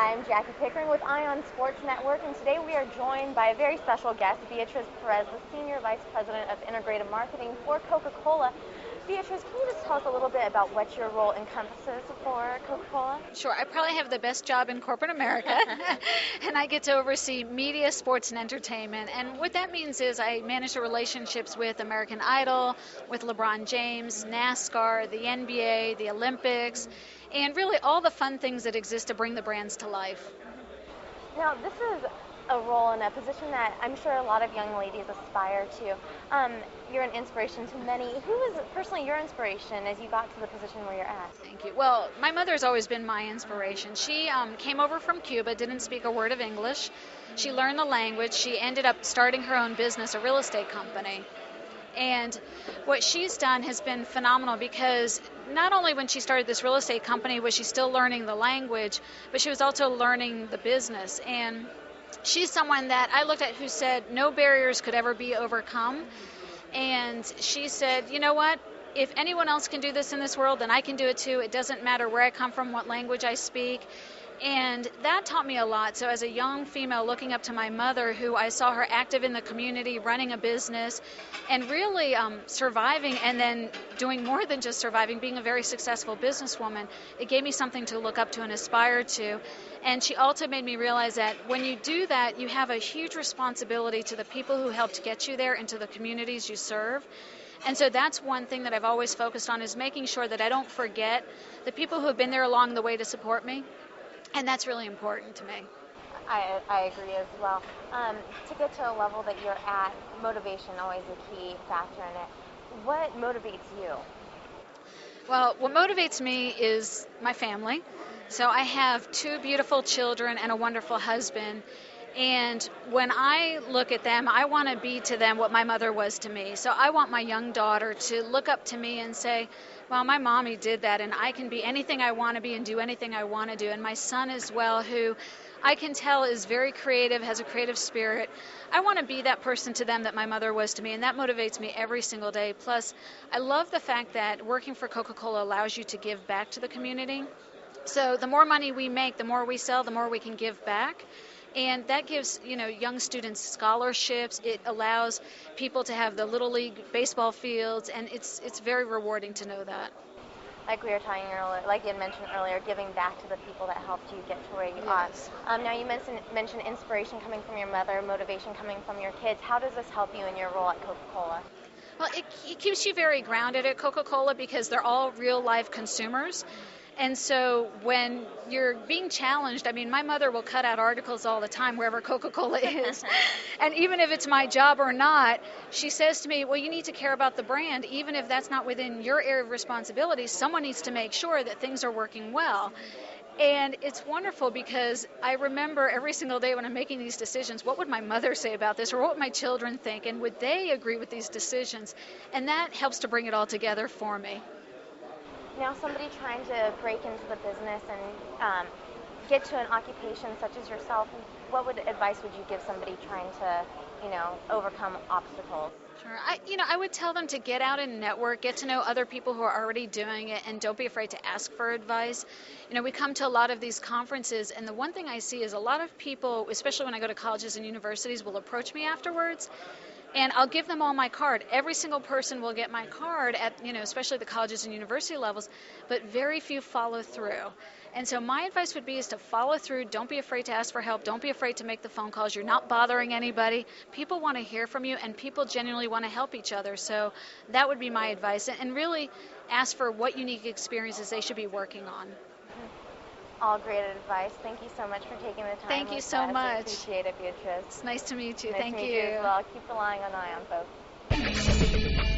I'm Jackie Pickering with Ion Sports Network, and today we are joined by a very special guest, Beatriz Perez, the Senior Vice President of Integrated Marketing for Coca-Cola. Beatriz, can you just tell us a little bit about what your role encompasses for Coca-Cola? Sure. I probably have the best job in corporate America, and I get to oversee media, sports, and entertainment. And what that means is I manage the relationships with American Idol, with LeBron James, NASCAR, the NBA, the Olympics, and really all the fun things that exist to bring the brands to life. Now, this is a role and a position that I'm sure a lot of young ladies aspire to. You're an inspiration to many. Who is personally your inspiration as you got to the position where you're at? Thank you. Well, my mother's always been my inspiration. She came over from Cuba, didn't speak a word of English. She learned the language. She ended up starting her own business, a real estate company. And what she's done has been phenomenal because not only when she started this real estate company was she still learning the language, but she was also learning the business. And she's someone that I looked at who said no barriers could ever be overcome. And she said, you know what? If anyone else can do this in this world, then I can do it too. It doesn't matter where I come from, what language I speak. And that taught me a lot. So as a young female looking up to my mother, who I saw her active in the community, running a business, and really surviving, and then doing more than just surviving, being a very successful businesswoman, it gave me something to look up to and aspire to. And she also made me realize that when you do that, you have a huge responsibility to the people who helped get you there and to the communities you serve. And so that's one thing that I've always focused on, is making sure that I don't forget the people who have been there along the way to support me. And that's really important to me. I agree as well. To get to a level that you're at, motivation always a key factor in it. What motivates you? Well, what motivates me is my family. So I have 2 beautiful children and a wonderful husband. And when I look at them, I want to be to them what my mother was to me. So I want my young daughter to look up to me and say, well, my mommy did that, and I can be anything I want to be and do anything I want to do. And my son as well, who I can tell is very creative, has a creative spirit. I want to be that person to them that my mother was to me, and that motivates me every single day. Plus, I love the fact that working for Coca-Cola allows you to give back to the community. So the more money we make, the more we sell, the more we can give back. And that gives, young students scholarships. It allows people to have the Little League baseball fields, and it's very rewarding to know that. Like we were talking earlier, like you had mentioned earlier, giving back to the people that helped you get to where you are. Now you mentioned inspiration coming from your mother, motivation coming from your kids. How does this help you in your role at Coca-Cola? Well, it keeps you very grounded at Coca-Cola because they're all real-life consumers. And so when you're being challenged, my mother will cut out articles all the time wherever Coca-Cola is. And even if it's my job or not, she says to me, well, you need to care about the brand. Even if that's not within your area of responsibility, someone needs to make sure that things are working well. And it's wonderful because I remember every single day when I'm making these decisions, what would my mother say about this, or what would my children think, and would they agree with these decisions? And that helps to bring it all together for me. Now, somebody trying to break into the business and get to an occupation such as yourself, what advice would you give somebody trying to, overcome obstacles? Sure. I would tell them to get out and network, get to know other people who are already doing it, and don't be afraid to ask for advice. We come to a lot of these conferences, and the one thing I see is a lot of people, especially when I go to colleges and universities, will approach me afterwards. And I'll give them all my card. Every single person will get my card at, especially the colleges and university levels, but very few follow through. And so my advice would be is to follow through. Don't be afraid to ask for help. Don't be afraid to make the phone calls. You're not bothering anybody. People want to hear from you, and people genuinely want to help each other. So that would be my advice. And really ask for what unique experiences they should be working on. All great advice. Thank you so much for taking the time. Thank you so much. I appreciate it, Beatriz. It's nice to meet you. Nice Thank to meet you. as well. Keep relying on Ion, folks.